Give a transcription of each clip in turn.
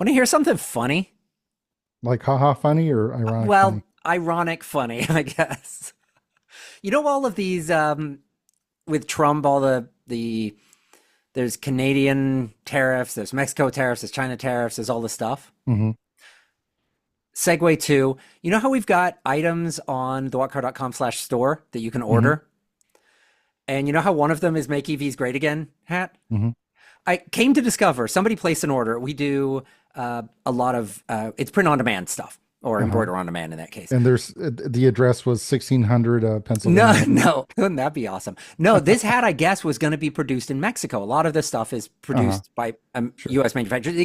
Want to hear something funny? Like haha funny or ironic Well, funny? ironic funny, I guess. You know all of these with Trump, all the there's Canadian tariffs, there's Mexico tariffs, there's China tariffs, there's all this stuff. Hmm. Segue to, you know how we've got items on the whatcar.com/store that you can Hmm. order? And you know how one of them is Make EVs Great Again hat? Hmm. I came to discover somebody placed an order. We do a lot of it's print on demand stuff or Uh-huh. embroider on demand in that case. And there's the address was 1600 No, Pennsylvania. no, wouldn't that be awesome? No, this hat I guess was going to be produced in Mexico. A lot of this stuff is Uh-huh. produced by Sure. U.S. manufacturers.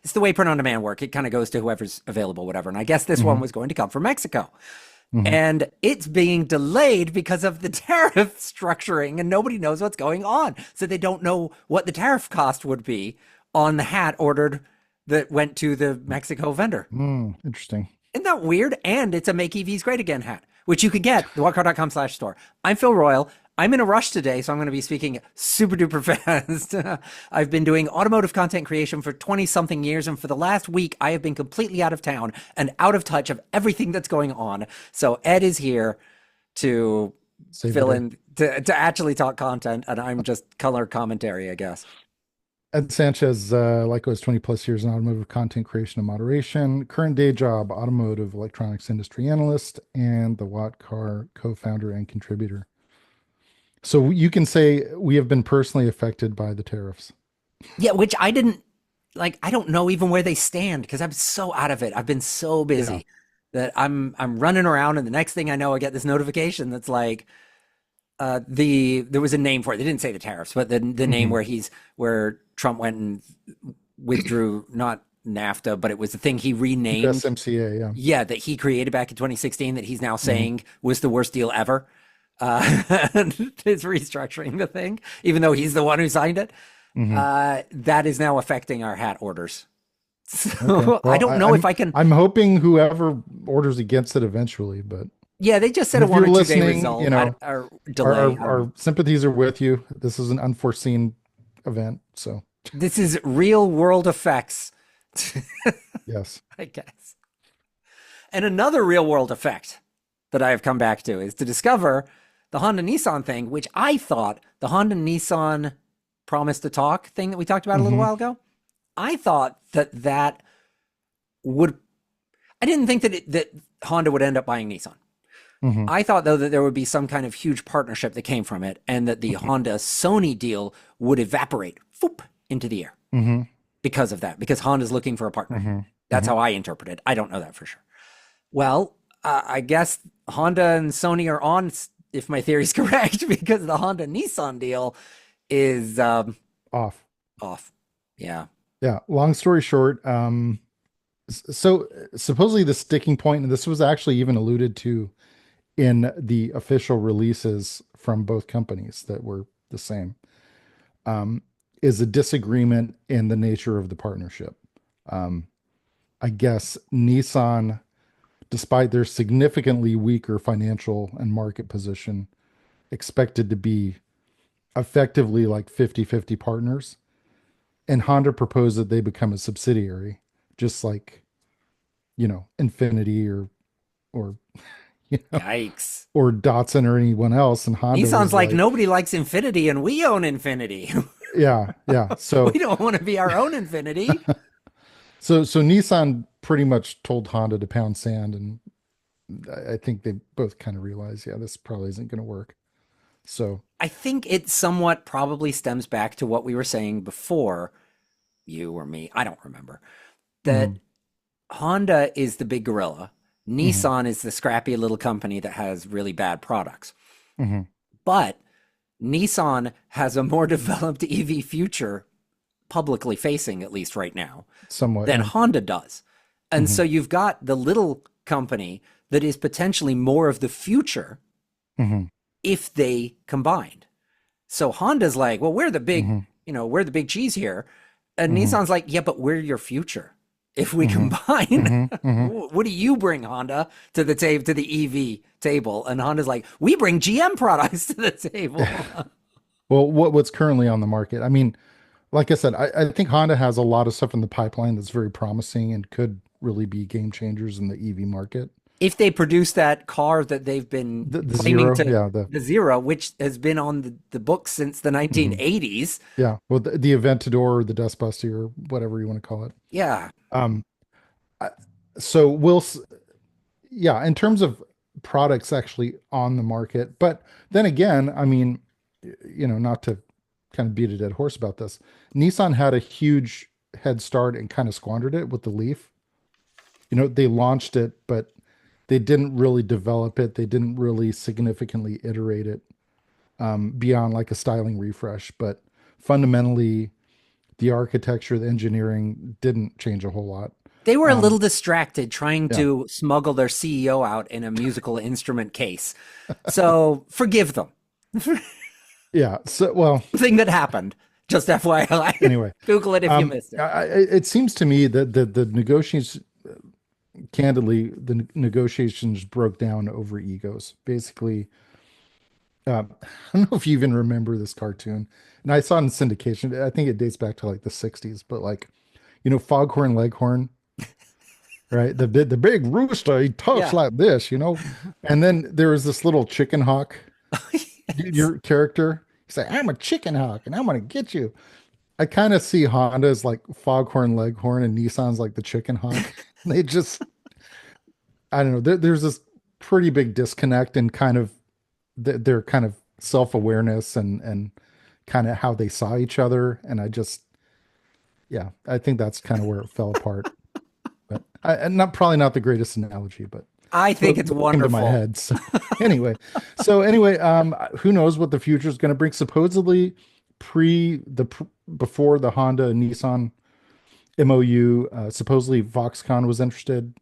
It's the way print on demand work. It kind of goes to whoever's available, whatever. And I guess this Hmm. one was going to come from Mexico. Hmm. And it's being delayed because of the tariff structuring, and nobody knows what's going on. So they don't know what the tariff cost would be on the hat ordered that went to the Mexico vendor. Interesting. Isn't that weird? And it's a Make EVs Great Again hat, which you could get thewhatcar.com/store. I'm Phil Royle. I'm in a rush today, so I'm going to be speaking super duper fast. I've been doing automotive content creation for 20 something years, and for the last week, I have been completely out of town and out of touch of everything that's going on. So Ed is here to Save the fill day. in, to actually talk content, and I'm just color commentary, I guess. Ed Sanchez, likewise 20 plus years in automotive content creation and moderation. Current day job, automotive electronics industry analyst, and the Watt Car co-founder and contributor. So you can say we have been personally affected by the tariffs. Yeah, which I didn't like. I don't know even where they stand because I'm so out of it. I've been so Yeah. busy that I'm running around, and the next thing I know, I get this notification that's like there was a name for it. They didn't say the tariffs, but the name Hmm. where Trump went and withdrew not NAFTA, but it was the thing he renamed. USMCA, yeah. Yeah, that he created back in 2016 that he's now Hmm. saying was the worst deal ever. And is restructuring the thing, even though he's the one who signed it. Hmm. That is now affecting our hat orders. Okay. So I Well, don't know if I can. I'm hoping whoever orders against it eventually, but Yeah, they just said and a if one you're or 2 day listening, result or our, delay. our I don't know. our sympathies are with you. This is an unforeseen event, so This is real world effects, yes. I guess. And another real world effect that I have come back to is to discover the Honda-Nissan thing, which I thought the Honda-Nissan promise to talk thing that we talked about a little Hmm. while ago. I thought that would. I didn't think that Honda would end up buying Nissan. Hmm. I thought though that there would be some kind of huge partnership that came from it, and that the Honda Sony deal would evaporate, whoop, into the air Hmm. because of that. Because Honda's looking for a partner. Hmm. That's Hmm. how I interpret it. I don't know that for sure. Well, I guess Honda and Sony are on, if my theory is correct, because the Honda Nissan deal is Off. off. Yeah. Yeah. Long story short, so supposedly the sticking point, and this was actually even alluded to in the official releases from both companies that were the same, um, is a disagreement in the nature of the partnership. Um, I guess Nissan, despite their significantly weaker financial and market position, expected to be effectively like 50-50 partners. And Honda proposed that they become a subsidiary, just like, Infinity or you know, Yikes. or Datsun or anyone else. And Honda Nissan's was like, like, nobody likes Infinity, and we own Infinity. yeah, yeah. We So don't want to be our own Infinity. so Nissan pretty much told Honda to pound sand, and I think they both kind of realized, yeah, this probably isn't going to work. So, I think it somewhat probably stems back to what we were saying before, you or me, I don't remember, that mhm, Honda is the big gorilla. mhm, Nissan is the scrappy little company that has really bad products. mhm, But Nissan has a more developed EV future, publicly facing, at least right now, somewhat, than yeah. Honda does. And Mhm, so you've got the little company that is potentially more of the future mhm, if they combined. So Honda's like, well, mhm, we're the big cheese here. And mhm, Nissan's like, yeah, but we're your future. If we mhm, combine, mhm, mhm. what do you bring, Honda, to the table, to the EV table? And Honda's like, we bring GM products to the table. Well, what's currently on the market? I mean, like I said, I think Honda has a lot of stuff in the pipeline that's very promising and could really be game changers in the EV market. If they produce that car that they've been The claiming Zero, to, yeah, the Zero, which has been on the books since the mhm. 1980s. Yeah, well, the Aventador or the Dustbuster or whatever you want to call it. Yeah. Um, I- so yeah, in terms of products actually on the market, but then again, I mean, not to kind of beat a dead horse about this, Nissan had a huge head start and kind of squandered it with the Leaf. They launched it, but they didn't really develop it. They didn't really significantly iterate it beyond like a styling refresh. But fundamentally, the architecture, the engineering didn't change a whole lot. They were a little Um, distracted trying yeah, to smuggle their CEO out in a musical instrument case. So forgive them. yeah. So, well, Thing that happened. Just FYI. anyway, Google it if you missed it. it seems to me that the negotiations, candidly, the negotiations broke down over egos. Basically, I don't know if you even remember this cartoon, and I saw it in syndication. I think it dates back to like the '60s, but like, Foghorn Leghorn, right? The big rooster, he talks Yeah. like this, and then there was this little chicken hawk, Yes. your character. He's like, I'm a chicken hawk, and I'm gonna get you. I kind of see Honda as like Foghorn Leghorn, and Nissan's like the chicken hawk. They just, I don't know. There's this pretty big disconnect in kind of their kind of self-awareness and kind of how they saw each other. And yeah, I think that's kind of where it fell apart. But and not probably not the greatest analogy, but I think it's what came to my wonderful. head. So anyway, who knows what the future is going to bring? Supposedly, before the Honda and Nissan MOU, supposedly Foxconn was interested.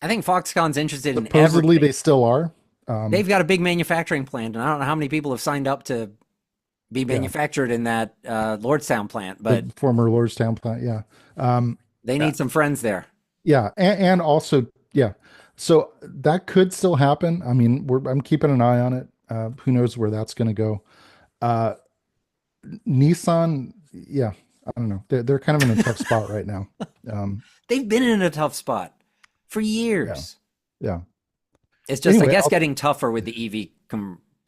I think Foxconn's interested in Supposedly everything. they still are. They've got a big manufacturing plant, and I don't know how many people have signed up to be Yeah, manufactured in that Lordstown plant, but the former Lordstown plant. Yeah. they Yeah, need some friends there. yeah, and also, yeah. So that could still happen. I mean, I'm keeping an eye on it. Who knows where that's going to go? Uh, Nissan, yeah, I don't know. They're kind of in a tough spot right now. Um, They've been in a tough spot for yeah, years. yeah. It's just, I Anyway, guess, getting tougher with the EV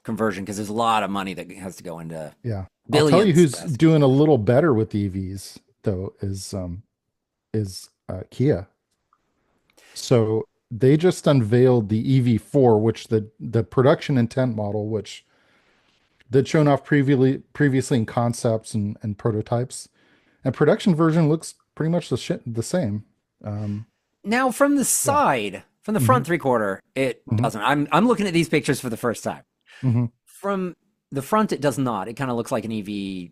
conversion because there's a lot of money that has to go into I'll tell you billions, who's basically. doing a little better with EVs though is Kia. So they just unveiled the EV4, which the production intent model, which they'd shown off previously in concepts and prototypes. And production version looks pretty much the same. Um, Now, from the yeah. side, from the hmm front three quarter, it hmm doesn't. I'm looking at these pictures for the first time. hmm From the front, it does not. It kind of looks like an EV6.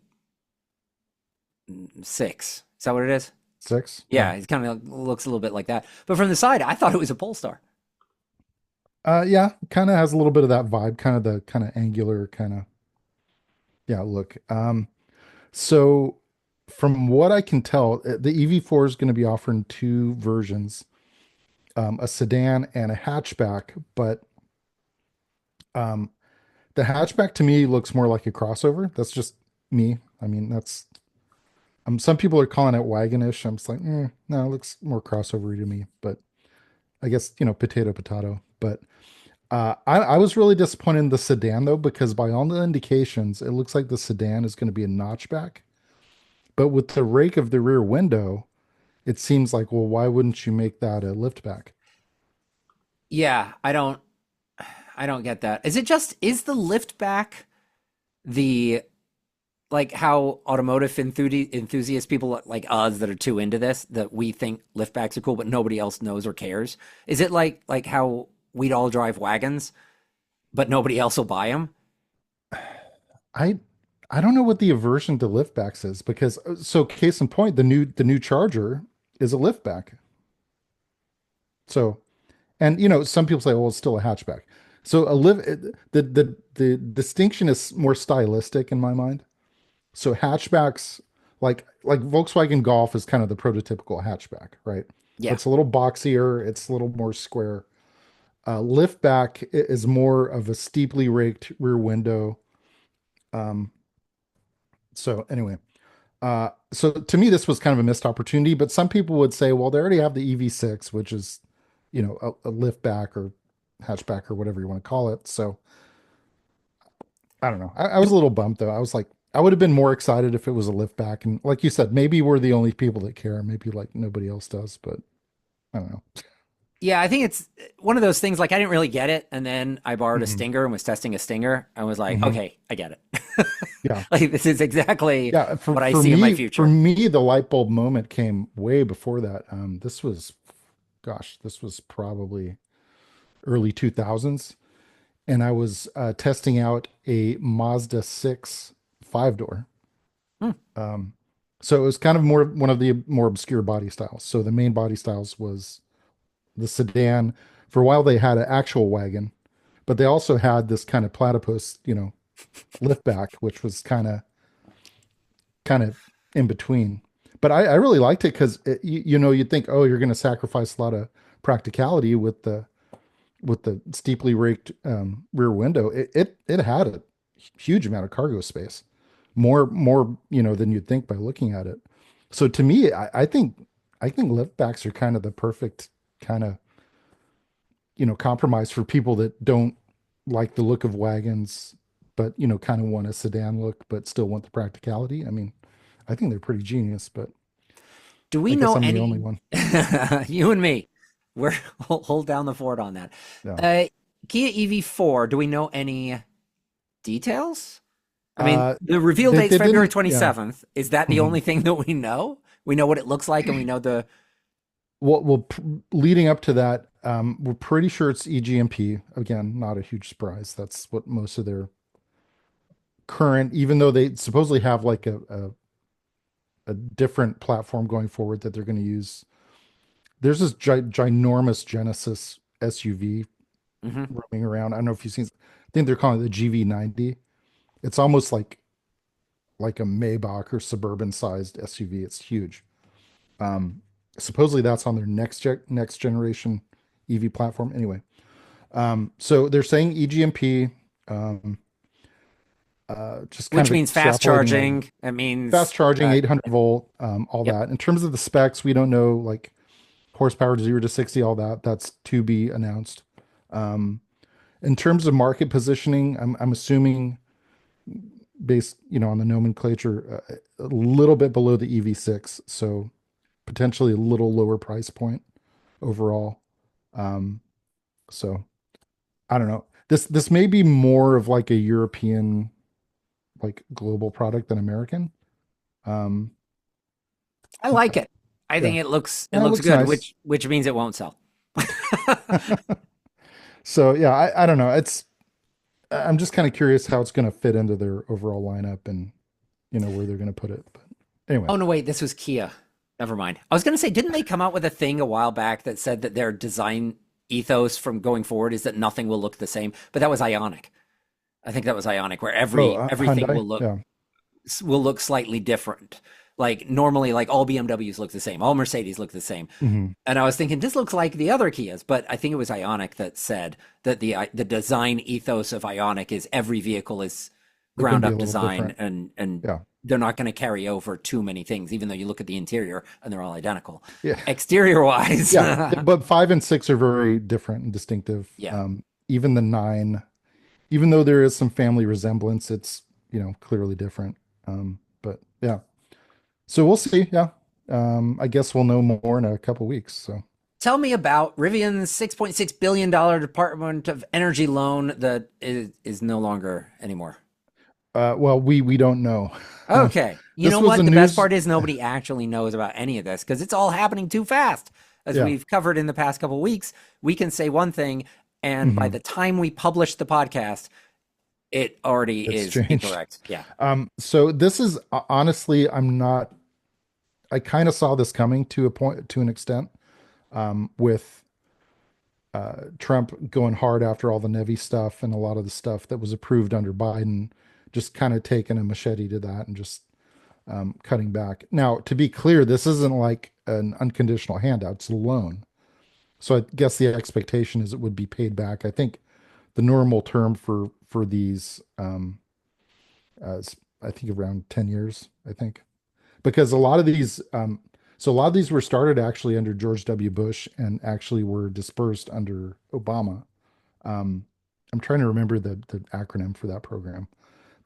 Is that what it is? Six. Yeah. Yeah, it kind of looks a little bit like that. But from the side, I thought it was a Polestar. Yeah. Kind of has a little bit of that vibe, kind of the kind of angular kind of, yeah, look. So from what I can tell, the EV4 is going to be offering two versions, a sedan and a hatchback, but um, the hatchback to me looks more like a crossover. That's just me. I mean, that's some people are calling it wagonish. I'm just like, no, it looks more crossovery to me. But I guess potato, potato. But I was really disappointed in the sedan though, because by all the indications, it looks like the sedan is going to be a notchback. But with the rake of the rear window, it seems like, well, why wouldn't you make that a liftback? Yeah, I don't get that. Is it just is the lift back the like how automotive enthusiast people like us that are too into this that we think liftbacks are cool, but nobody else knows or cares? Is it like how we'd all drive wagons, but nobody else will buy them? I I don't know what the aversion to liftbacks is because so case in point, the new Charger is a liftback. So and some people say, well, it's still a hatchback. So the distinction is more stylistic in my mind. So hatchbacks, like Volkswagen Golf is kind of the prototypical hatchback, right? Yeah. It's a little boxier, it's a little more square. Liftback is more of a steeply raked rear window. Um, so anyway, So to me, this was kind of a missed opportunity, but some people would say, well, they already have the EV6, which is, a liftback or hatchback or whatever you want to call it. So I don't know. I was a little bummed though. I was like, I would have been more excited if it was a liftback. And like you said, maybe we're the only people that care. Maybe like nobody else does, but I don't know. Yeah, I think it's one of those things like I didn't really get it. And then I borrowed a Hmm. Stinger and was testing a Stinger. I was like, Hmm. okay, I get it. Yeah. Like this is exactly Yeah. For, what I for see in my me, for future. me, the light bulb moment came way before that. This was probably early 2000s. And I was testing out a Mazda 6 5 door. Hmm. Um, so it was kind of more one of the more obscure body styles. So the main body styles was the sedan. For a while, they had an actual wagon, but they also had this kind of platypus, liftback, which was kind of in between. But I really liked it because you'd think, oh, you're going to sacrifice a lot of practicality with the steeply raked rear window. It had a huge amount of cargo space, more than you'd think by looking at it. So to me, I think liftbacks are kind of the perfect kind of compromise for people that don't like the look of wagons, but kind of want a sedan look, but still want the practicality. I mean, I think they're pretty genius, but Do we I guess know I'm the only any? one. You and me, we're hold down the fort on that. Yeah. Uh, Kia EV4. Do we know any details? I mean, Uh, the reveal they date's February didn't. Yeah. 27th. Is that the Mhm. only thing that we know? We know what it looks like, and we know the. Leading up to that, we're pretty sure it's EGMP. Again, not a huge surprise. That's what most of their current, even though they supposedly have like a different platform going forward that they're going to use. There's this ginormous Genesis SUV Mhm. roaming around. I don't know if you've seen. I think they're calling it the GV90. It's almost like a Maybach or suburban sized SUV. It's huge. Um, Supposedly that's on their next generation EV platform. Anyway, so they're saying EGMP, um, just kind Which of means fast extrapolating all charging. It fast means. charging, 800 volt, all Yep. that. In terms of the specs, we don't know like horsepower 0 to 60, all that. That's to be announced. Um, in terms of market positioning, I'm assuming based, on the nomenclature, a little bit below the EV6, so potentially a little lower price point overall. Um, so I don't know. This may be more of like a European, like global product than American. Um, I like it. I yeah, think it yeah, it looks looks good, nice. which means it won't sell. So yeah, I don't know. I'm just kind of curious how it's going to fit into their overall lineup and where they're going to put it. But anyway, Oh no, wait, this was Kia. Never mind. I was gonna say, didn't they come out with a thing a while back that said that their design ethos from going forward is that nothing will look the same? But that was Ionic. I think that was Ionic, where oh, everything Hyundai, yeah. will look slightly different. Like normally, like all BMWs look the same, all Mercedes look the same. Hmm. And I was thinking this looks like the other Kias, but I think it was Ionic that said that the design ethos of Ionic is every vehicle is They're going ground to be a up little design different. and Yeah, they're not going to carry over too many things, even though you look at the interior and they're all identical. yeah, Exterior wise, yeah. But 5 and 6 are very different and distinctive. yeah. Even the 9, even though there is some family resemblance, it's clearly different. But yeah, so we'll see. Yeah, I guess we'll know more in a couple weeks. So, Tell me about Rivian's $6.6 billion Department of Energy loan that is no longer anymore. well, we don't know. Okay. You know This was what? a The best news. part is nobody actually knows about any of this because it's all happening too fast. As Yeah. we've covered in the past couple of weeks, we can say one thing, and by Hmm. the time we publish the podcast, it already It's is changed. incorrect. Yeah. So this is honestly, I'm not. I kind of saw this coming to a point, to an extent, with Trump going hard after all the Navy stuff and a lot of the stuff that was approved under Biden, just kind of taking a machete to that and just cutting back. Now, to be clear, this isn't like an unconditional handout; it's a loan. So I guess the expectation is it would be paid back. I think the normal term for these, is, I think around 10 years. I think, because a lot of these, so a lot of these were started actually under George W. Bush and actually were dispersed under Obama. Um, I'm trying to remember the acronym for that program,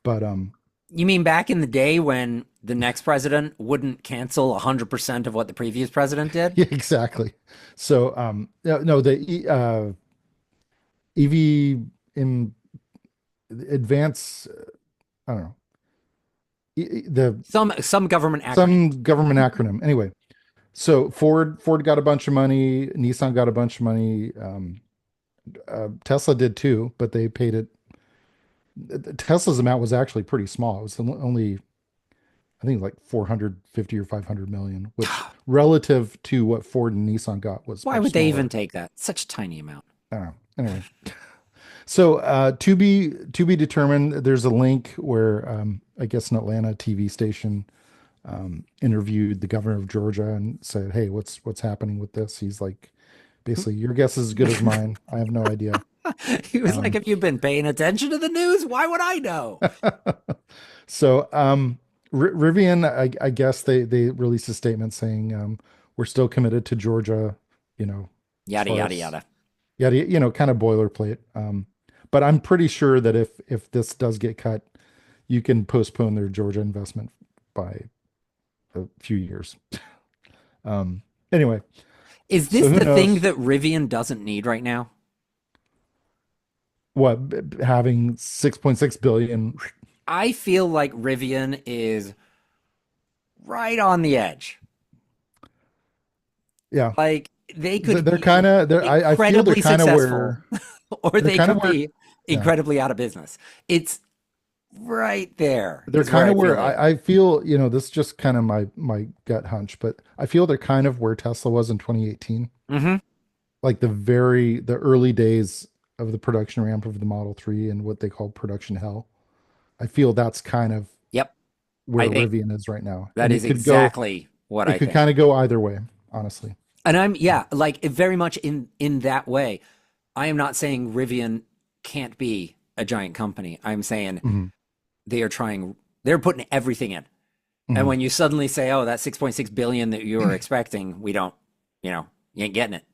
but You mean back in the day when the next president wouldn't cancel 100% of what the previous president did? yeah, exactly. So no, no, EV in advance, I don't know, the Some government acronym. some government acronym. Anyway, so Ford got a bunch of money, Nissan got a bunch of money, Tesla did too, but they paid it. Tesla's amount was actually pretty small. It was only, I think, like 450 or 500 million, which relative to what Ford and Nissan got was Why much would they smaller. even take that? Such a tiny amount. I don't know. Anyway, so to be determined. There's a link where I guess an Atlanta TV station interviewed the governor of Georgia and said, "Hey, what's happening with this?" He's like, basically, your guess is as good as mine. I have no idea. He was like, Um, "Have you been paying attention to the news? Why would I know?" so Rivian, I guess they released a statement saying we're still committed to Georgia, you know, as Yada far yada as yada. yada, kind of boilerplate. But I'm pretty sure that if this does get cut, you can postpone their Georgia investment by a few years. Anyway, Is so this who the thing knows that Rivian doesn't need right now? what having 6.6 billion. I feel like Rivian is right on the edge. Yeah, Like they could they're be kind of they're I feel they're incredibly kind of successful, where or they're they kind of could where be yeah. incredibly out of business. It's right there They're is where kind I of feel where they are. I feel, this is just kind of my gut hunch, but I feel they're kind of where Tesla was in 2018, Hmm. like the early days of the production ramp of the Model 3 and what they call production hell. I feel that's kind of Yep, where I think Rivian is right now. that And is exactly what it I could think. kind of go either way, honestly. And I'm yeah, like very much in that way. I am not saying Rivian can't be a giant company. I'm saying Hmm. they are trying. They're putting everything in. And Hmm. when you suddenly say, "Oh, that 6.6 billion that you were expecting, we don't," you ain't getting it.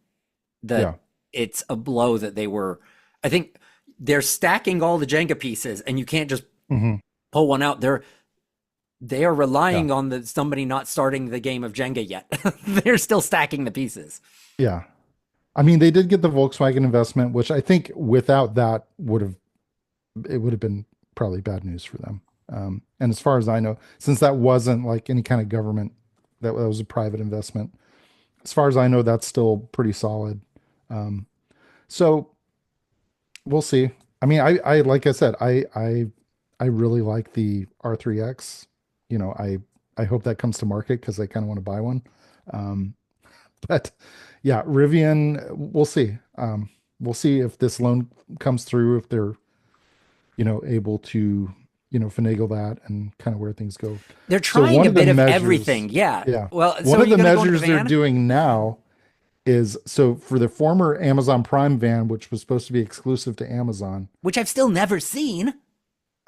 That Yeah. it's a blow that they were. I think they're stacking all the Jenga pieces, and you can't just Hmm. pull one out. They are Yeah. relying on somebody not starting the game of Jenga yet. They're still stacking the pieces. Yeah. I mean, they did get the Volkswagen investment, which I think without that would have been probably bad news for them. And as far as I know, since that wasn't like any kind of government, that was a private investment. As far as I know, that's still pretty solid. Um, so we'll see. I mean, I like I said, I really like the R3X. I hope that comes to market because I kind of want to buy one. Um, but yeah, Rivian, we'll see. We'll see if this loan comes through, if they're able to, finagle that and kind of where things go. They're So trying one a of the bit of measures, everything. Yeah. yeah, Well, so one are of you the going to go into the measures they're van? doing now is so for the former Amazon Prime van, which was supposed to be exclusive to Amazon. Which I've still never seen.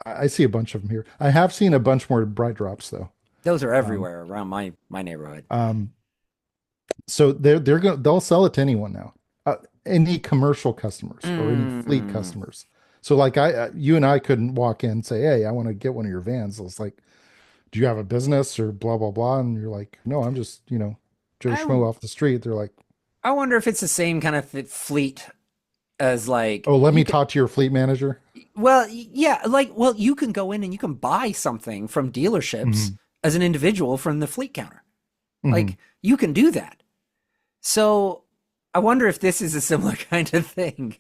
I see a bunch of them here. I have seen a bunch more bright drops though. Those are Um, everywhere around my neighborhood. um, so they'll sell it to anyone now, any commercial customers or any fleet Mm. customers. So like you and I couldn't walk in and say, "Hey, I want to get one of your vans." It's like, do you have a business or blah blah blah? And you're like, no, I'm just Joe I Schmo off the street. They're like, I wonder if it's the same kind of fleet as like oh, let you me could. talk to your fleet manager. Well, yeah, like you can go in and you can buy something from dealerships Hmm. as an individual from the fleet counter. Hmm. Like you can do that. So I wonder if this is a similar kind of thing.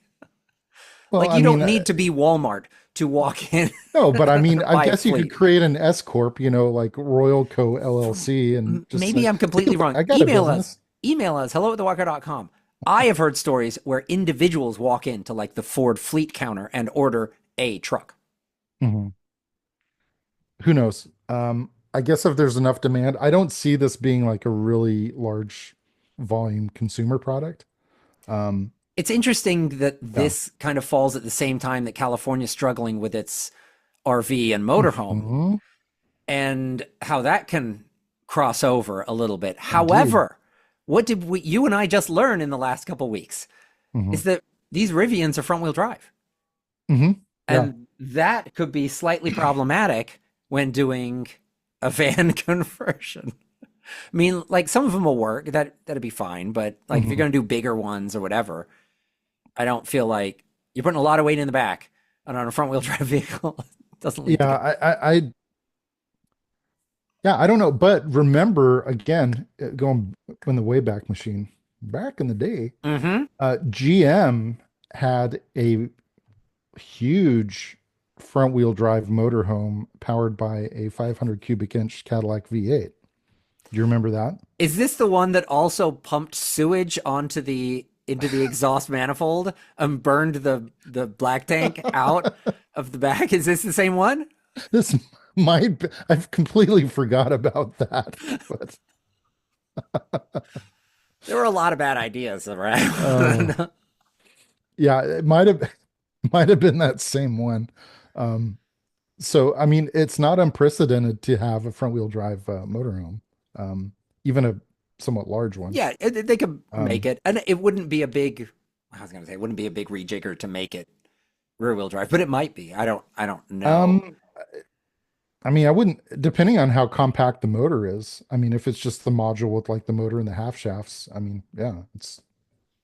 Well, Like I you mean, don't need to be Walmart to walk in no, but I mean, and I buy a guess you could fleet. create an S corp, like Royal Co LLC, and just Maybe say, I'm hey, completely look, wrong. I got a business. Email us, hello@thewalker.com. I have heard stories where individuals walk into like the Ford fleet counter and order a truck. Hmm. Who knows? I guess if there's enough demand, I don't see this being like a really large volume consumer product. Um, It's interesting that yeah. this kind of falls at the same time that California's struggling with its RV and motorhome Hmm. and how that can cross over a little bit. Indeed. However, what did you and I just learn in the last couple weeks Hmm. is that these Rivians are front wheel drive. Hmm. Yeah. And that could be slightly problematic when doing a van conversion. I mean, like some of them will work, that'd be fine, but like if you're Hmm. going to do bigger ones or whatever, I don't feel like you're putting a lot of weight in the back and on a front wheel drive vehicle. It doesn't lead Yeah. to Yeah, I don't know, but remember again, going in the Wayback Machine, back in the day, good. GM had a huge front wheel drive motorhome powered by a 500 cubic inch Cadillac V8. Do you remember that? Is this the one that also pumped sewage onto the into the exhaust manifold and burned the black tank out of the back? Is this the same one? This might be, I've completely forgot about that. But There were a lot of bad ideas oh, around. yeah, it might have might have been that same one. Um, so I mean, it's not unprecedented to have a front wheel drive motorhome, um, even a somewhat large one. Yeah, they could make Um, it, and it wouldn't be a big. I was gonna say it wouldn't be a big rejigger to make it rear wheel drive, but it might be. I don't know. um, I mean, I wouldn't, depending on how compact the motor is. I mean, if it's just the module with like the motor and the half shafts, I mean, yeah, it's,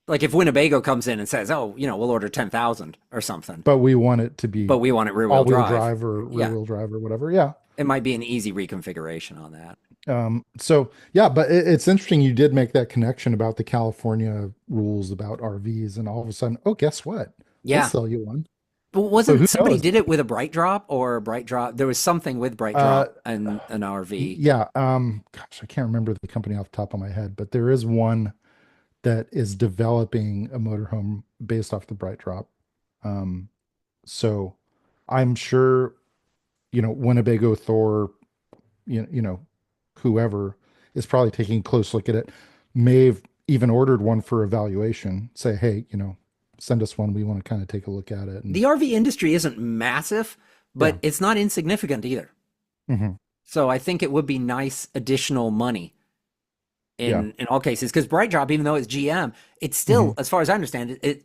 Like if Winnebago comes in and says, "Oh, we'll order 10,000 or something," but we want it to be but we want it rear wheel all-wheel drive. drive or Yeah, rear-wheel drive or whatever. Yeah. it might be an easy reconfiguration on that. So yeah, but it's interesting you did make that connection about the California rules about RVs, and all of a sudden, oh, guess what? We'll Yeah, sell you one. but So wasn't who somebody knows? did it with a bright drop or a bright drop? There was something with bright Uh, drop and an RV. yeah, gosh, I can't remember the company off the top of my head, but there is one that is developing a motorhome based off the Bright Drop. Um, so I'm sure, Winnebago Thor, you know, whoever is probably taking a close look at it, may have even ordered one for evaluation, say, hey, send us one. We want to kind of take a look at it. And The RV industry isn't massive, yeah. but it's not insignificant either. Hmm. So I think it would be nice additional money Yeah. in all cases because Bright Drop, even though it's GM, it's Hmm. still, as far as I understand it,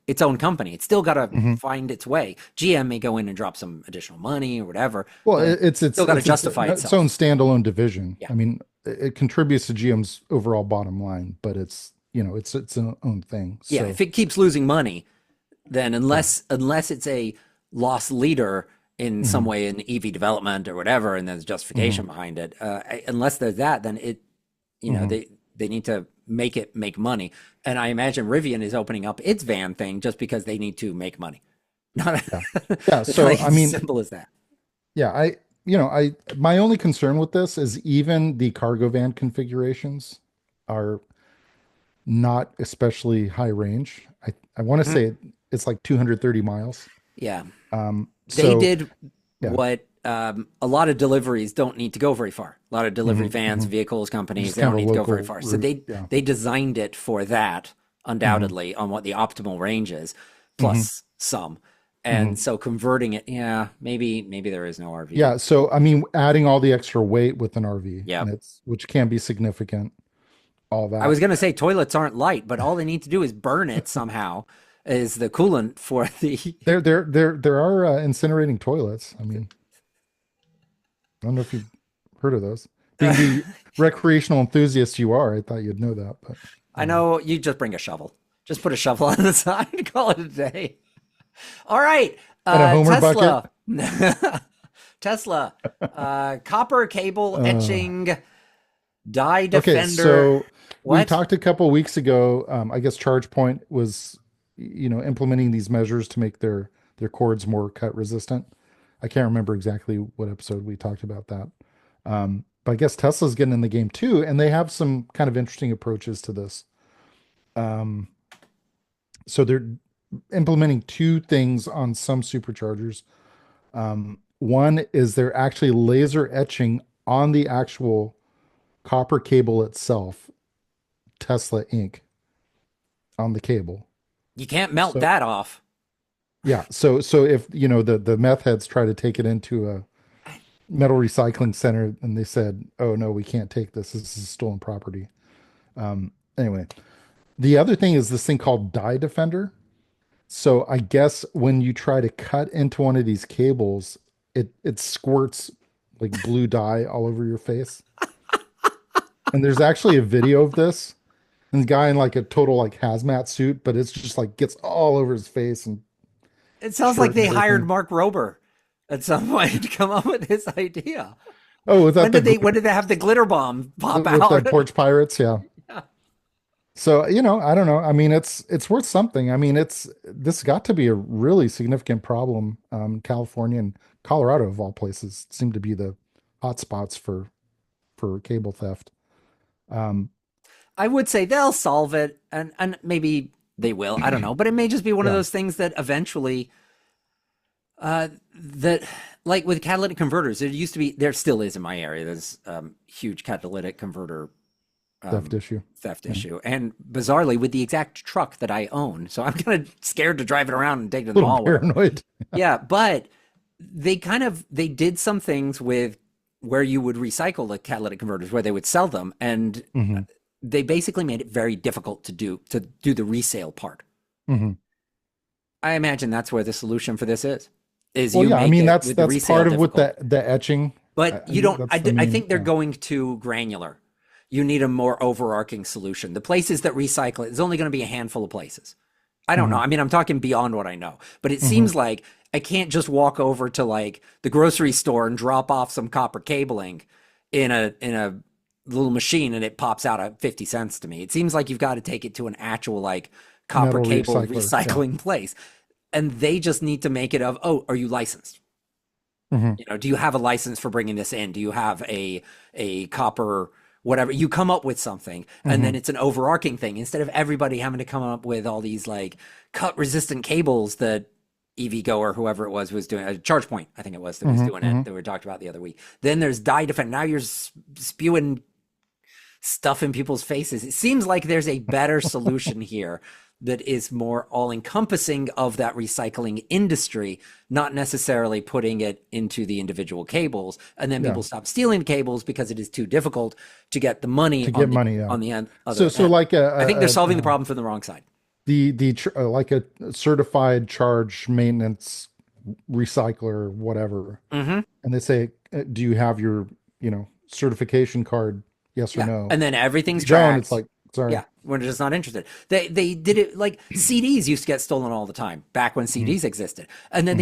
its own company. It's still got to Hmm. find its way. GM may go in and drop some additional money or whatever, Well, but it's still got to justify its own itself. standalone division. Yeah. I mean, it contributes to GM's overall bottom line, but it's its own thing. Yeah, So if it keeps losing money, then yeah. unless it's a loss leader in some Hmm. way in EV development or whatever, and there's Hmm. justification behind it, unless there's that, then Hmm. they need to make it make money. And I imagine Rivian is opening up its van thing just because they need to make money. Not Yeah. Yeah. it's So like I as mean, simple as that. yeah, I my only concern with this is even the cargo van configurations are not especially high range. I want to Mhm. say it's like 230 miles. Yeah, they So did yeah. what a lot of deliveries don't need to go very far. A lot of delivery Hmm. vans, Hmm. vehicles, companies, Just they kind don't of a need to go very local far. So route. Yeah. they designed it for that, Hmm. undoubtedly, on what the optimal range is, Hmm. plus some. Hmm. And so converting it, yeah, maybe there is no RV. Yeah. So I mean, adding all the extra weight with an RV, Yeah. and it's which can be significant. All I was that. gonna say toilets aren't light, but all they need to do is burn it somehow is the coolant for the There are incinerating toilets. I mean, I don't know if you've heard of those. Being the recreational enthusiast you are, I thought you'd know that, but I know you just bring a shovel. Just put a shovel on the side and call it a day. All right. and a Homer bucket. Tesla. Tesla. Copper cable Uh, etching die okay, defender. so we What? talked a couple weeks ago. I guess ChargePoint was, implementing these measures to make their cords more cut resistant. I can't remember exactly what episode we talked about that. But I guess Tesla's getting in the game too, and they have some kind of interesting approaches to this. Um, so they're implementing two things on some superchargers. One is they're actually laser etching on the actual copper cable itself, Tesla ink on the cable. You can't melt So that off. yeah, so if the meth heads try to take it into metal recycling center, and they said, "Oh no, we can't take this. This is stolen property." Anyway, the other thing is this thing called dye defender. So I guess when you try to cut into one of these cables, it squirts like blue dye all over your face. And there's actually a video of this. And the guy in like a total like hazmat suit, but it's just like gets all over his face and It sounds like shirt and they hired everything. Mark Rober at some point to come up with this idea. Oh, without the When did they have the glitter bomb pop with the out? porch pirates, yeah. Yeah. So, I don't know. I mean, it's worth something. I mean, this got to be a really significant problem. California and Colorado of all places seem to be the hot spots for cable theft. Um, I would say they'll solve it, and maybe they will. I don't know, but it may just be one of yeah. those things that eventually, that like with catalytic converters, there used to be, there still is in my area. There's huge catalytic converter Theft um, issue. theft Yeah. issue, and bizarrely with the exact truck that I own, so I'm kind of scared to drive it around and take it to A the little mall with it. paranoid. Yeah, but they did some things with where you would recycle the catalytic converters, where they would sell them, and Hmm. they basically made it very difficult to do the resale part. Hmm. I imagine that's where the solution for this is Well, you yeah, I make mean it that's with the that's resale part of what difficult. the etching. But I you think don't, that's the I main, think they're yeah. going too granular. You need a more overarching solution. The places that recycle it is only going to be a handful of places. I don't know. Hmm. I mean, I'm talking beyond what I know, but it Hmm. seems like I can't just walk over to like the grocery store and drop off some copper cabling in a little machine and it pops out at 50 cents to me. It seems like you've got to take it to an actual like copper Metal cable recycler. Yeah. recycling place. And they just need to make it of, oh, are you licensed? Hmm. You know, do you have a license for bringing this in? Do you have a copper whatever? You come up with something, and then Hmm. it's an overarching thing instead of everybody having to come up with all these like cut resistant cables that EVgo or whoever it was doing. ChargePoint, I think it was, that was Hmm. doing it Hmm. that we talked about the other week. Then there's die defend. Now you're spewing stuff in people's faces. It seems like there's a better solution here that is more all encompassing of that recycling industry, not necessarily putting it into the individual cables. And then Yeah. people stop stealing the cables because it is too difficult to get the money To get money. Yeah. on the So other so end. like I think they're solving the problem from the wrong side. like a certified charge maintenance recycler, whatever, Hmm. and they say, "Do you have your certification card? Yes or Yeah. no?" And then If everything's you don't, it's tracked. like, sorry. Yeah, we're just not interested. They did it like CDs used to get stolen all the time back when Hmm. CDs existed, and then Hmm.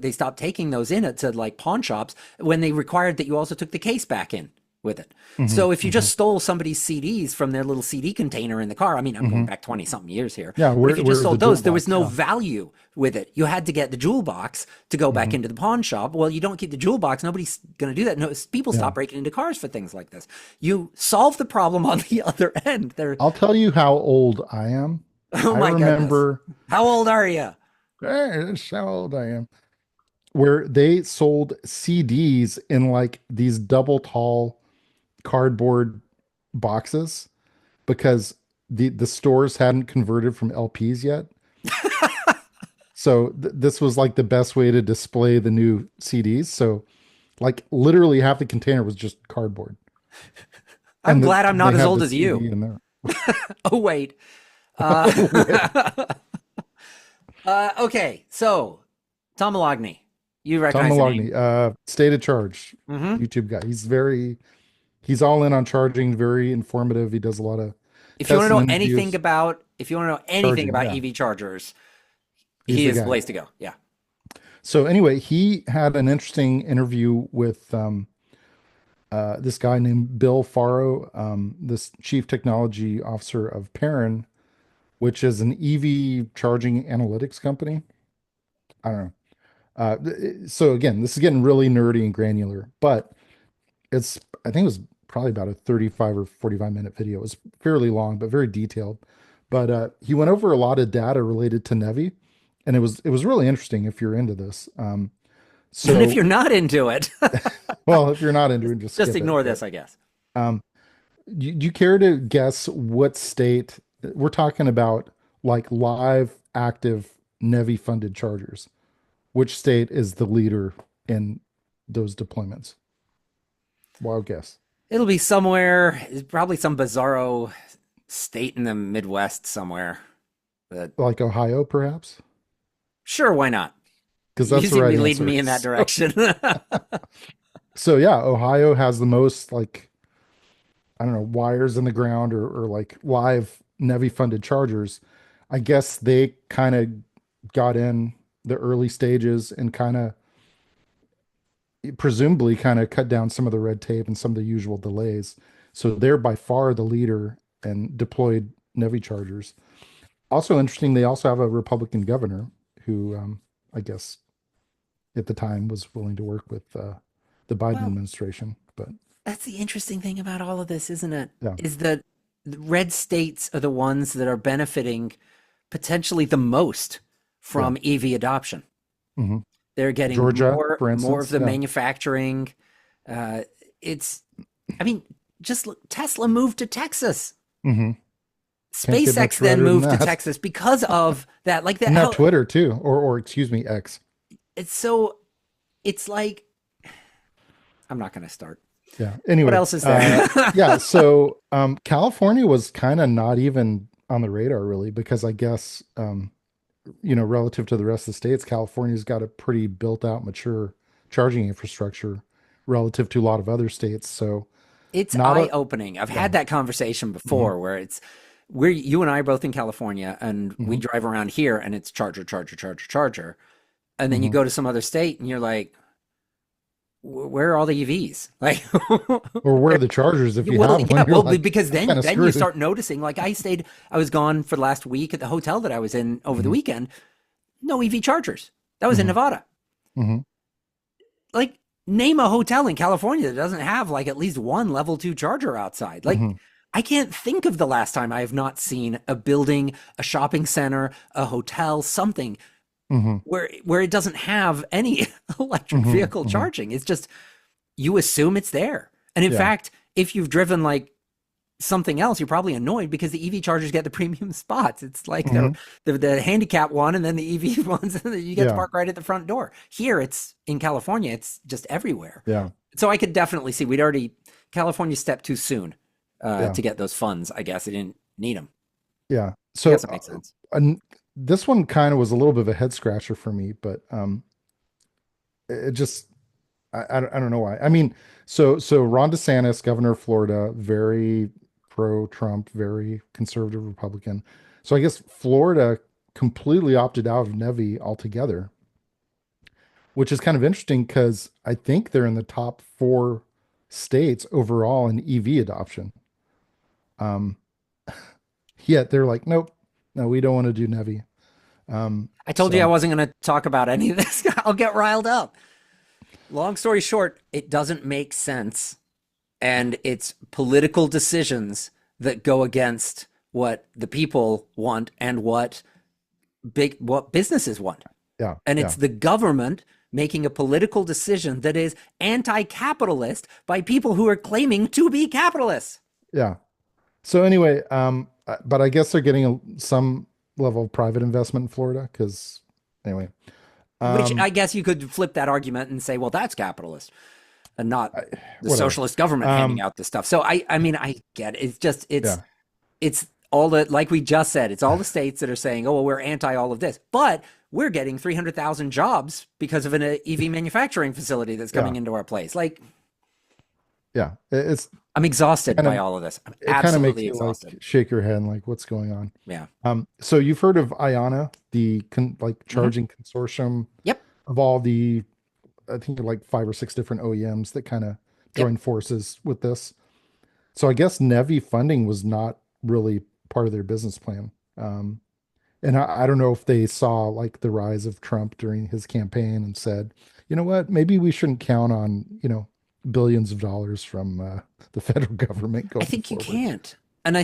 they stopped taking those in to like pawn shops when they required that you also took the case back in with it. Hmm. So if you Hmm. just stole somebody's CDs from their little CD container in the car, I mean, I'm going Hmm. back 20 something years here, Yeah, but if you just where the sold jewel those, there was box? no Yeah. value with it. You had to get the jewel box to go back Hmm. into the pawn shop. Well, you don't keep the jewel box, nobody's going to do that. No, people Yeah. stop breaking into cars for things like this. You solve the problem on the other end. There. I'll tell you how old I am. Oh I my goodness. remember, How old are you? that's how old I am, where they sold CDs in like these double tall cardboard boxes because the stores hadn't converted from LPs yet. So this was like the best way to display the new CDs. So like literally half the container was just cardboard, I'm and glad I'm they not as had old the as you. CD in there. Oh, wait. Oh, wait. Okay. So, Tom Malogny, you Tom recognize the name. Malogny, State of Charge, Hmm. YouTube guy. He's all in on charging, very informative. He does a lot of If you want tests to and know interviews. if you want to know anything Charging, about yeah, EV chargers, he's he the is the guy. place to go. Yeah. So anyway, he had an interesting interview with this guy named Bill Faro, this chief technology officer of Perrin, which is an EV charging analytics company. I don't know. So again, this is getting really nerdy and granular, but I think it was probably about a 35 or 45-minute video. It was fairly long, but very detailed. But he went over a lot of data related to Nevi, and it was really interesting if you're into this. And if So, you're not into it, well, if you're not into just, it, just just skip it. ignore But this, I guess. um, do you care to guess what state we're talking about, like live, active Nevi funded chargers? Which state is the leader in those deployments? Wild guess. It'll be somewhere, probably some bizarro state in the Midwest somewhere. But Like Ohio, perhaps? sure, why not? Because You that's the seem to right be leading answer. me in that direction. So yeah, Ohio has the most like, I don't know, wires in the ground or like live NEVI funded chargers. I guess they kind of got in the early stages and kind of presumably kind of cut down some of the red tape and some of the usual delays. So they're by far the leader and deployed NEVI chargers. Also interesting, they also have a Republican governor who I guess at the time was willing to work with the Biden Well, administration. But that's the interesting thing about all of this, isn't it? yeah. Is that the red states are the ones that are benefiting potentially the most Yeah. from EV adoption. Hmm. They're getting Georgia, for more of instance. the Yeah. manufacturing. Uh, it's, I mean, just look, Tesla moved to Texas. Hmm. Can't get SpaceX much then redder than moved to that. Texas because of that. Like that, And now how Twitter too, or excuse me, X. it's so, it's like, I'm not going to start. Yeah. What Anyway, else is there? yeah. So California was kind of not even on the radar really, because I guess relative to the rest of the states, California's got a pretty built out, mature charging infrastructure relative to a lot of other states. So It's not a eye-opening. I've yeah. had that conversation Hmm. before where we're you and I are both in California and we Hmm. drive around here and it's charger, charger, charger, charger. And then you Hmm. go to some other state and you're like, where are all the EVs? Like, Or where are the chargers if you well, have yeah, one? You're well, like because then kind of then you screwed. start noticing. Like I was gone for the last week at the hotel that I was in over the Hmm. weekend. No EV chargers. That was in Hmm. Nevada. Hmm. Like, name a hotel in California that doesn't have like at least one level 2 charger outside. Like, Hmm. I can't think of the last time I have not seen a building, a shopping center, a hotel, something Hmm. where it doesn't have any electric Hmm. vehicle Hmm. charging. It's just, you assume it's there. And in Yeah. fact, if you've driven like something else, you're probably annoyed because the EV chargers get the premium spots. It's like Hmm. the handicap one and then the EV ones, and you get to Yeah. park right at the front door. Here, it's in California, it's just everywhere. Yeah. So I could definitely see California stepped too soon Yeah. to get those funds. I guess it didn't need them. Yeah. I So guess it makes sense. and this one kind of was a little bit of a head scratcher for me, but it just I don't know why. I mean, so Ron DeSantis, governor of Florida, very pro-Trump, very conservative Republican. So I guess Florida completely opted out of NEVI altogether, which is kind of interesting because I think they're in the top 4 states overall in EV adoption. Um, Yet they're like, nope, no, we don't want to do NEVI. I told you I So wasn't going to talk about any of this. I'll get riled up. Long story short, it doesn't make sense. And it's political decisions that go against what the people want and what businesses want. yeah, And yeah, it's the government making a political decision that is anti-capitalist by people who are claiming to be capitalists. yeah. So anyway, but I guess they're getting some level of private investment in Florida because anyway, Which um, I guess you could flip that argument and say, well, that's capitalist and not I, the whatever. socialist government handing out this stuff. So I mean, I get it. It's just, Yeah, it's all the, like we just said, it's all the states that are saying, oh, well, we're anti all of this, but we're getting 300,000 jobs because of an EV manufacturing facility that's coming yeah, into our place. Like, yeah. It's I'm exhausted kind by of all of this. I'm it kind of makes absolutely you like exhausted. shake your head and like what's going on. Yeah. So you've heard of IONNA, the Hmm. charging consortium Yep. of all the, I think like 5 or 6 different OEMs that kind of Yep. join forces with this. So I guess NEVI funding was not really part of their business plan. And I don't know if they saw like the rise of Trump during his campaign and said, you know what, maybe we shouldn't count on, billions of dollars from the federal government I going think you forward. can't. And Yeah.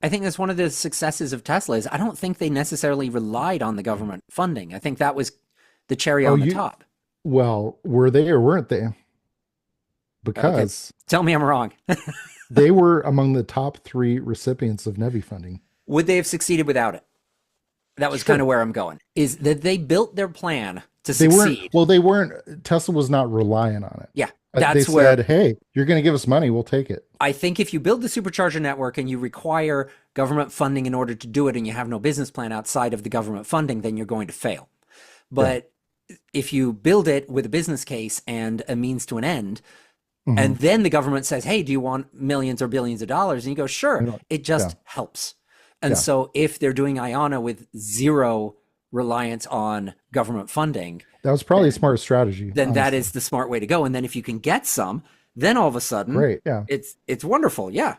I think that's one of the successes of Tesla is I don't think they necessarily relied on the government funding. I think that was the cherry Oh, on the top. well, were they or weren't they? Okay. Because Tell me I'm wrong. they were among the top 3 recipients of NEVI funding. Would they have succeeded without it? That was kind Sure. of where I'm going. Is that they built their plan to They weren't, succeed. well, they weren't, Tesla was not reliant on it. Yeah, They that's where said, hey, you're going to give us money, we'll take it. I think if you build the supercharger network and you require government funding in order to do it and you have no business plan outside of the government funding, then you're going to fail. But if you build it with a business case and a means to an end, and then the government says, hey, do you want millions or billions of dollars? And you go, sure, it just helps. And so if they're doing Iona with zero reliance on government funding, that was probably a smart strategy. Then honestly, that is the smart way to go. And then if you can get some, then all of a sudden, great, it's wonderful. Yeah.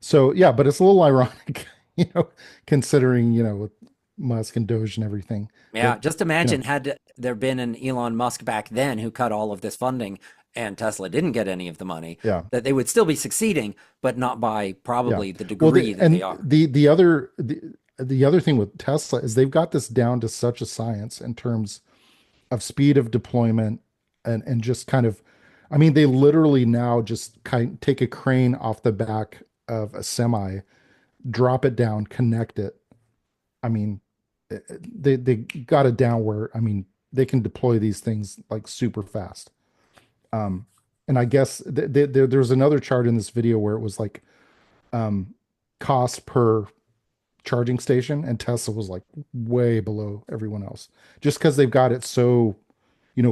So but it's a little ironic, considering, with Musk and Doge and everything. Yeah, but, just imagine had there been an Elon Musk back then who cut all of this funding and Tesla didn't get any of the money, that they would still be succeeding, but not by probably the degree that they are. The other thing with Tesla is they've got this down to such a science in terms of speed of deployment and just kind of, I mean, they literally now just take a crane off the back of a semi, drop it down, connect it. I mean, they got it down where, I mean, they can deploy these things like super fast. And I guess there's another chart in this video where it was like cost per charging station, and Tesla was like way below everyone else, just because they've got it so,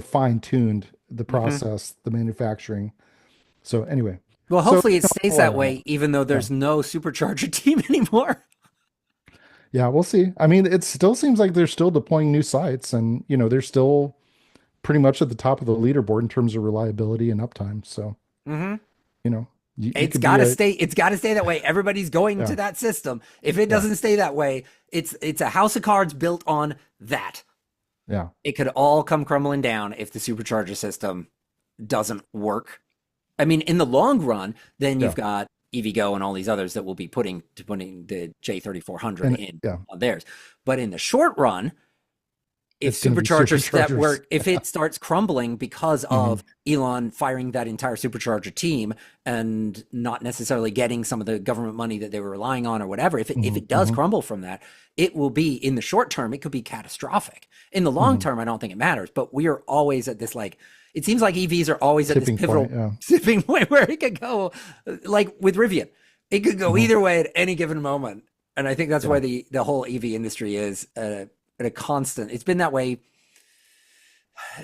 fine-tuned, the process, the manufacturing. So anyway. Well, hopefully it stays that way, even though there's no supercharger team anymore. Yeah, we'll see. I mean, it still seems like they're still deploying new sites, and they're still pretty much at the top of the leaderboard in terms of reliability and uptime. So, it's got to stay. It's got to stay that way. Everybody's going to that system. If it doesn't stay that way, it's a house of cards built on that. Yeah, it could all come crumbling down if the supercharger system doesn't work. I mean, in the long run, then you've got EVgo and all these others that will be putting the J3400 in on theirs. But in the short run, if superchargers that work, if it starts crumbling because of Elon firing that entire supercharger team and not necessarily getting some of the government money that they were relying on or whatever, if it does crumble from that, it will be, in the short term, it could be catastrophic. In the long term, I don't think it matters, but we are always at this, like, it seems like EVs are always at this pivotal tipping point where it could go, like with Rivian, it could go either way at any given moment. And I think that's why the whole EV industry is at a constant. It's been that way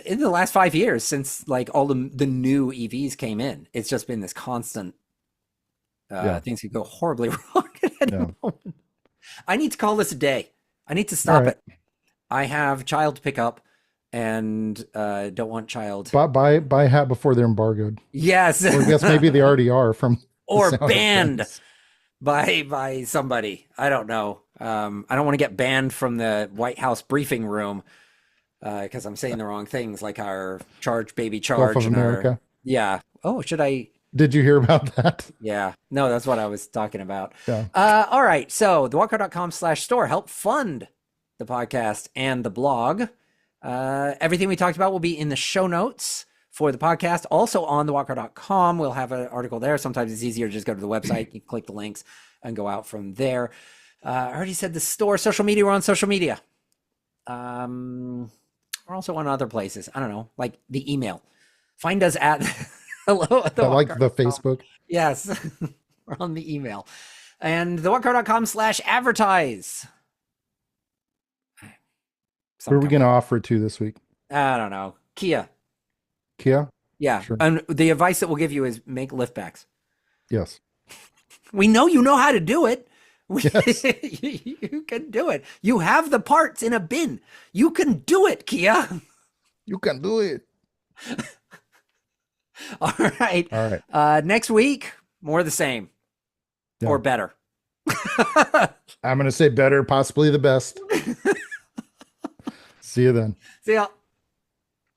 in the last 5 years since like all the new EVs came in. It's just been this constant. Things could go horribly wrong at any moment. I need to call this a day. I need to stop it. I have child to pick up. And don't want child. Buy a hat before they're embargoed. Yes. Or I guess maybe they already are from. Or banned by somebody. I don't know. I don't want to get banned from the White House briefing room because I'm saying the wrong things, like our baby charge. Gulf of America. Oh, should I? Did you hear about that? Yeah. No, that's what I was talking about. Yeah. All right. So thewalker.com/store help fund the podcast and the blog. Everything we talked about will be in the show notes for the podcast. Also on thewalker.com, we'll have an article there. Sometimes it's easier to just go to the website. You click the links and go out from there. I already said the store, social media. We're on social media. We're also on other places. I don't know, like the email. Find us at hello at like the Facebook. Yes, we're on the email. And thewalker.com/advertise. Who are we going to offer it to this week? I don't know. Kia. Kia? Yeah. Sure. And the advice that we'll give you is make liftbacks. Yes. We know you know how to do it. Yes. You can do it. You have the parts in a bin. You can do it, Kia. You can do it. All right. All right. Next week, more of the same or better. I'm going to say better, possibly the best. See you then. See ya.